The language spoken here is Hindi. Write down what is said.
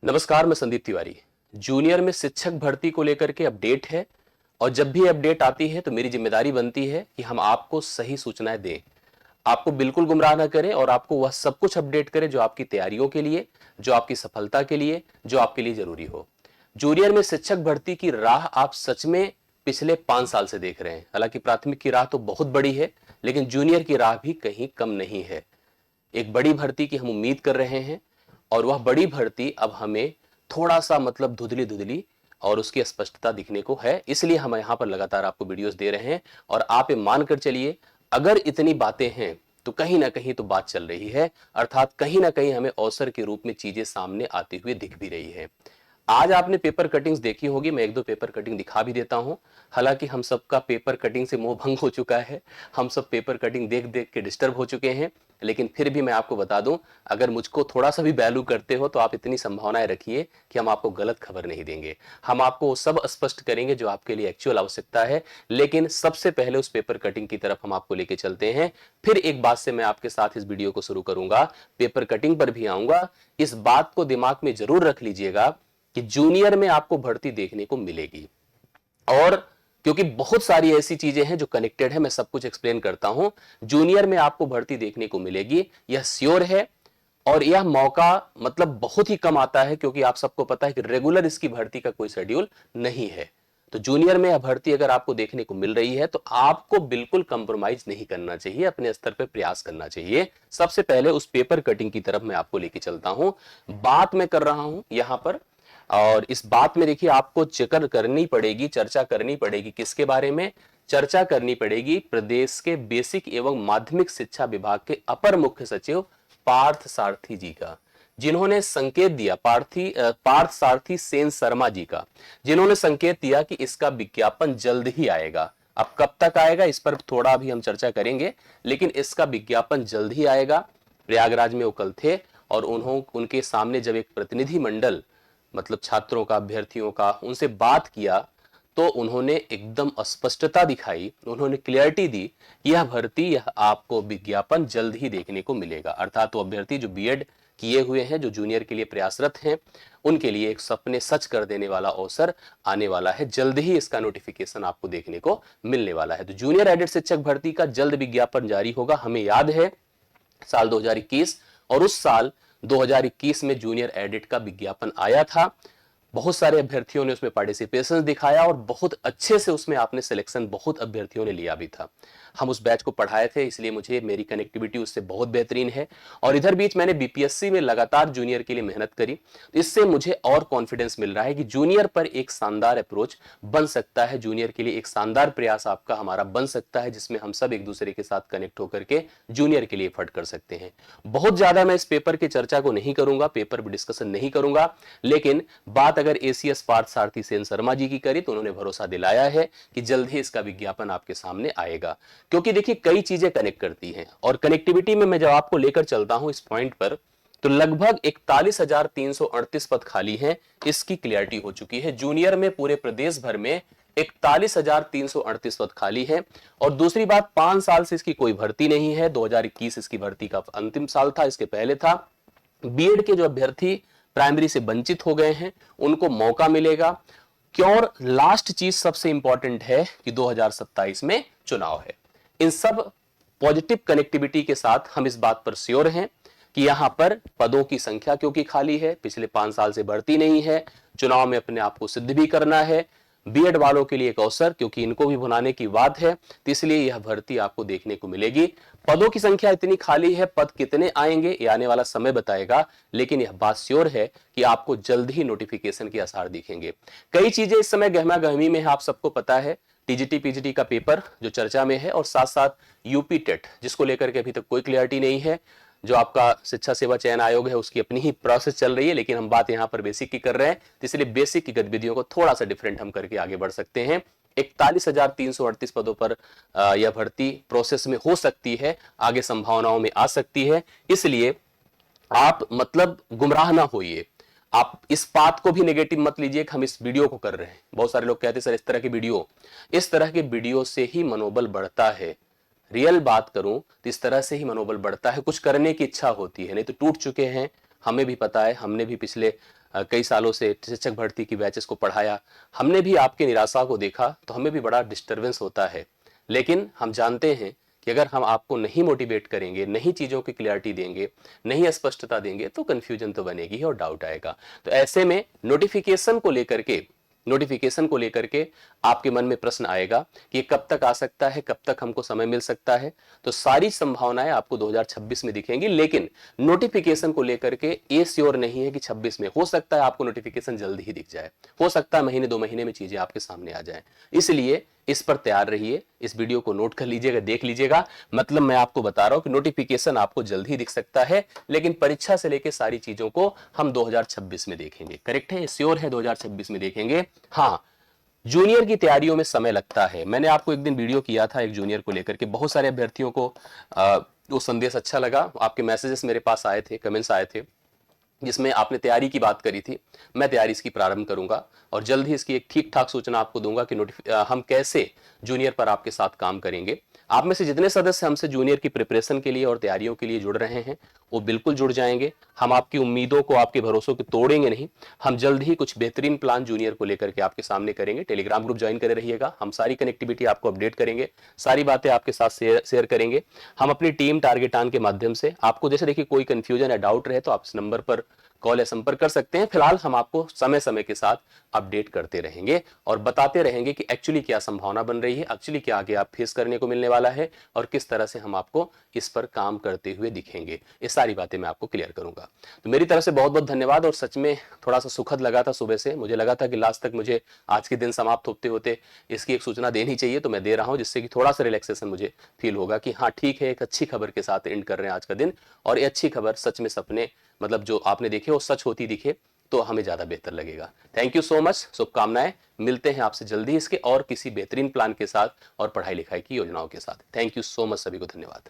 नमस्कार, मैं संदीप तिवारी। जूनियर में शिक्षक भर्ती को लेकर के अपडेट है और जब भी अपडेट आती है तो मेरी जिम्मेदारी बनती है कि हम आपको सही सूचनाएं दें, आपको बिल्कुल गुमराह ना करें और आपको वह सब कुछ अपडेट करें जो आपकी तैयारियों के लिए, जो आपकी सफलता के लिए, जो आपके लिए जरूरी हो। जूनियर में शिक्षक भर्ती की राह आप सच में पिछले 5 साल से देख रहे हैं। हालांकि प्राथमिक की राह तो बहुत बड़ी है, लेकिन जूनियर की राह भी कहीं कम नहीं है। एक बड़ी भर्ती की हम उम्मीद कर रहे हैं और वह बड़ी भर्ती अब हमें थोड़ा सा मतलब धुंधली धुंधली और उसकी स्पष्टता दिखने को है। इसलिए हम यहां पर लगातार आपको वीडियोस दे रहे हैं और आप ये मानकर चलिए, अगर इतनी बातें हैं तो कहीं ना कहीं तो बात चल रही है, अर्थात कहीं ना कहीं हमें अवसर के रूप में चीजें सामने आती हुई दिख भी रही है। आज आपने पेपर कटिंग्स देखी होगी, मैं एक दो पेपर कटिंग दिखा भी देता हूं। हालांकि हम सबका पेपर कटिंग से मोह भंग हो चुका है, हम सब पेपर कटिंग देख देख के डिस्टर्ब हो चुके हैं, लेकिन फिर भी मैं आपको बता दूं, अगर मुझको थोड़ा सा भी वैल्यू करते हो तो आप इतनी संभावनाएं रखिए कि हम आपको गलत खबर नहीं देंगे। हम आपको वो सब स्पष्ट करेंगे जो आपके लिए एक्चुअल आवश्यकता है। लेकिन सबसे पहले उस पेपर कटिंग की तरफ हम आपको लेके चलते हैं। फिर एक बात से मैं आपके साथ इस वीडियो को शुरू करूंगा, पेपर कटिंग पर भी आऊंगा। इस बात को दिमाग में जरूर रख लीजिएगा कि जूनियर में आपको भर्ती देखने को मिलेगी, और क्योंकि बहुत सारी ऐसी चीजें हैं जो कनेक्टेड है, मैं सब कुछ एक्सप्लेन करता हूं। जूनियर में आपको भर्ती देखने को मिलेगी, यह श्योर है। और यह मौका मतलब बहुत ही कम आता है, क्योंकि आप सबको पता है कि रेगुलर इसकी भर्ती का कोई शेड्यूल नहीं है। तो जूनियर में यह भर्ती अगर आपको देखने को मिल रही है तो आपको बिल्कुल कंप्रोमाइज नहीं करना चाहिए, अपने स्तर पर प्रयास करना चाहिए। सबसे पहले उस पेपर कटिंग की तरफ मैं आपको लेके चलता हूं। बात मैं कर रहा हूं यहां पर, और इस बात में देखिए आपको जिक्र करनी पड़ेगी, चर्चा करनी पड़ेगी। किसके बारे में चर्चा करनी पड़ेगी? प्रदेश के बेसिक एवं माध्यमिक शिक्षा विभाग के अपर मुख्य सचिव पार्थ सारथी जी का, जिन्होंने संकेत दिया, पार्थ सारथी सेन शर्मा जी का, जिन्होंने संकेत दिया कि इसका विज्ञापन जल्द ही आएगा। अब कब तक आएगा इस पर थोड़ा भी हम चर्चा करेंगे, लेकिन इसका विज्ञापन जल्द ही आएगा। प्रयागराज में वो कल थे और उनके सामने जब एक प्रतिनिधि मंडल, मतलब छात्रों का, अभ्यर्थियों का, उनसे बात किया तो उन्होंने एकदम स्पष्टता दिखाई, उन्होंने क्लियरिटी दी कि यह भर्ती, यह आपको विज्ञापन जल्द ही देखने को मिलेगा। अर्थात वो अभ्यर्थी जो बीएड किए हुए हैं, जो जूनियर के लिए प्रयासरत हैं, उनके लिए एक सपने सच कर देने वाला अवसर आने वाला है। जल्द ही इसका नोटिफिकेशन आपको देखने को मिलने वाला है। तो जूनियर एडेड शिक्षक भर्ती का जल्द विज्ञापन जारी होगा। हमें याद है साल 2021 और उस साल 2021 में जूनियर एडिट का विज्ञापन आया था। बहुत सारे अभ्यर्थियों ने उसमें पार्टिसिपेशन दिखाया और बहुत अच्छे से उसमें आपने सिलेक्शन बहुत अभ्यर्थियों ने लिया भी था। हम उस बैच को पढ़ाए थे, इसलिए मुझे मेरी कनेक्टिविटी उससे बहुत बेहतरीन है। और इधर बीच मैंने बीपीएससी में लगातार जूनियर के लिए मेहनत करी, इससे मुझे और कॉन्फिडेंस मिल रहा है कि जूनियर पर एक शानदार अप्रोच बन सकता है, जूनियर के लिए एक शानदार प्रयास आपका हमारा बन सकता है, जिसमें हम सब एक दूसरे के साथ कनेक्ट होकर के जूनियर के लिए एफर्ट कर सकते हैं। बहुत ज्यादा मैं इस पेपर की चर्चा को नहीं करूंगा, पेपर पर डिस्कशन नहीं करूंगा, लेकिन बात अगर एसीएस पार्थ सारथी सेन शर्मा जी की करी तो उन्होंने भरोसा दिलाया है कि जल्द ही इसका विज्ञापन आपके सामने आएगा। क्योंकि देखिए कई चीजें कनेक्ट करती हैं, और कनेक्टिविटी में मैं जब आपको लेकर चलता हूं इस पॉइंट पर, तो लगभग 41,338 पद खाली हैं, इसकी क्लियरिटी हो चुकी है। जूनियर में पूरे प्रदेश भर में 41,338 पद खाली है। और दूसरी बात, 5 साल से इसकी कोई भर्ती नहीं है। 2021 इसकी भर्ती का अंतिम साल था, इसके पहले था। बीएड के जो अभ्यर्थी प्राइमरी से वंचित हो गए हैं उनको मौका मिलेगा। क्यों? और लास्ट चीज सबसे इंपॉर्टेंट है कि 2027 में चुनाव है। इन सब पॉजिटिव कनेक्टिविटी के साथ हम इस बात पर श्योर हैं कि यहां पर पदों की संख्या क्योंकि खाली है, पिछले 5 साल से बढ़ती नहीं है, चुनाव में अपने आप को सिद्ध भी करना है, बीएड वालों के लिए एक अवसर, क्योंकि इनको भी भुनाने की बात है, तो इसलिए यह भर्ती आपको देखने को मिलेगी। पदों की संख्या इतनी खाली है, पद कितने आएंगे ये आने वाला समय बताएगा, लेकिन यह बात श्योर है कि आपको जल्द ही नोटिफिकेशन के आसार दिखेंगे। कई चीजें इस समय गहमा गहमी में है, आप सबको पता है। टीजीटी पीजीटी का पेपर जो चर्चा में है, और साथ साथ यूपी टेट, जिसको लेकर के अभी तक कोई क्लियरिटी नहीं है। जो आपका शिक्षा सेवा चयन आयोग है उसकी अपनी ही प्रोसेस चल रही है, लेकिन हम बात यहां पर बेसिक की कर रहे हैं, तो इसलिए बेसिक की गतिविधियों को थोड़ा सा डिफरेंट हम करके आगे बढ़ सकते हैं। 41,338 पदों पर यह भर्ती प्रोसेस में हो सकती है, आगे संभावनाओं में आ सकती है। इसलिए आप मतलब गुमराह ना होइए, आप इस बात को भी नेगेटिव मत लीजिए कि हम इस वीडियो को कर रहे हैं। बहुत सारे लोग कहते हैं सर इस तरह के वीडियो से ही मनोबल बढ़ता है। रियल बात करूं तो इस तरह से ही मनोबल बढ़ता है, कुछ करने की इच्छा होती है, नहीं तो टूट चुके हैं। हमें भी पता है, हमने भी पिछले कई सालों से शिक्षक भर्ती की बैचेस को पढ़ाया, हमने भी आपकी निराशा को देखा तो हमें भी बड़ा डिस्टर्बेंस होता है। लेकिन हम जानते हैं कि अगर हम आपको नहीं मोटिवेट करेंगे, नहीं चीज़ों की क्लैरिटी देंगे, नहीं स्पष्टता देंगे तो कन्फ्यूजन तो बनेगी ही और डाउट आएगा। तो ऐसे में नोटिफिकेशन को लेकर के आपके मन में प्रश्न आएगा कि ये कब तक आ सकता है, कब तक हमको समय मिल सकता है। तो सारी संभावनाएं आपको 2026 में दिखेंगी, लेकिन नोटिफिकेशन को लेकर के ये श्योर नहीं है कि 26 में। हो सकता है आपको नोटिफिकेशन जल्दी ही दिख जाए, हो सकता है महीने 2 महीने में चीजें आपके सामने आ जाएं। इसलिए इस पर तैयार रहिए, इस वीडियो को नोट कर लीजिएगा, देख लीजिएगा। मतलब मैं आपको बता रहा हूं कि नोटिफिकेशन आपको जल्द ही दिख सकता है, लेकिन परीक्षा से लेकर सारी चीजों को हम 2026 में देखेंगे। करेक्ट है, श्योर है 2026 में देखेंगे। हाँ, जूनियर की तैयारियों में समय लगता है। मैंने आपको एक दिन वीडियो किया था एक जूनियर को लेकर के, बहुत सारे अभ्यर्थियों को वो संदेश अच्छा लगा, आपके मैसेजेस मेरे पास आए थे, कमेंट्स आए थे, जिसमें आपने तैयारी की बात करी थी। मैं तैयारी इसकी प्रारंभ करूंगा और जल्द ही इसकी एक ठीक ठाक सूचना आपको दूंगा कि हम कैसे जूनियर पर आपके साथ काम करेंगे। आप में से जितने सदस्य हमसे जूनियर की प्रिपरेशन के लिए और तैयारियों के लिए जुड़ रहे हैं वो बिल्कुल जुड़ जाएंगे। हम आपकी उम्मीदों को, आपके भरोसों को तोड़ेंगे नहीं। हम जल्द ही कुछ बेहतरीन प्लान जूनियर को लेकर के आपके सामने करेंगे। टेलीग्राम ग्रुप ज्वाइन करे रहिएगा, हम सारी कनेक्टिविटी आपको अपडेट करेंगे, सारी बातें आपके साथ शेयर करेंगे। हम अपनी टीम टारगेट ऑन के माध्यम से आपको, जैसे देखिए कोई कंफ्यूजन या डाउट रहे तो आप इस नंबर पर कॉल या संपर्क कर सकते हैं। फिलहाल हम आपको समय समय के साथ अपडेट करते रहेंगे और बताते रहेंगे कि एक्चुअली क्या संभावना बन रही है, एक्चुअली क्या आगे आप फेस करने को मिलने वाला है और किस तरह से हम आपको इस पर काम करते हुए दिखेंगे। ये सारी बातें मैं आपको क्लियर करूंगा। तो मेरी तरफ से बहुत बहुत धन्यवाद। और सच में थोड़ा सा सुखद लगा था सुबह से, मुझे लगा था कि लास्ट तक मुझे आज के दिन समाप्त होते होते इसकी एक सूचना देनी चाहिए, तो मैं दे रहा हूं, जिससे कि थोड़ा सा रिलैक्सेशन मुझे फील होगा कि हाँ ठीक है, एक अच्छी खबर के साथ एंड कर रहे हैं आज का दिन। और ये अच्छी खबर सच में सपने, मतलब जो आपने देखे वो सच होती दिखे तो हमें ज्यादा बेहतर लगेगा। थैंक यू सो मच, शुभकामनाएं। मिलते हैं आपसे जल्दी इसके और किसी बेहतरीन प्लान के साथ और पढ़ाई लिखाई की योजनाओं के साथ। थैंक यू सो मच, सभी को धन्यवाद।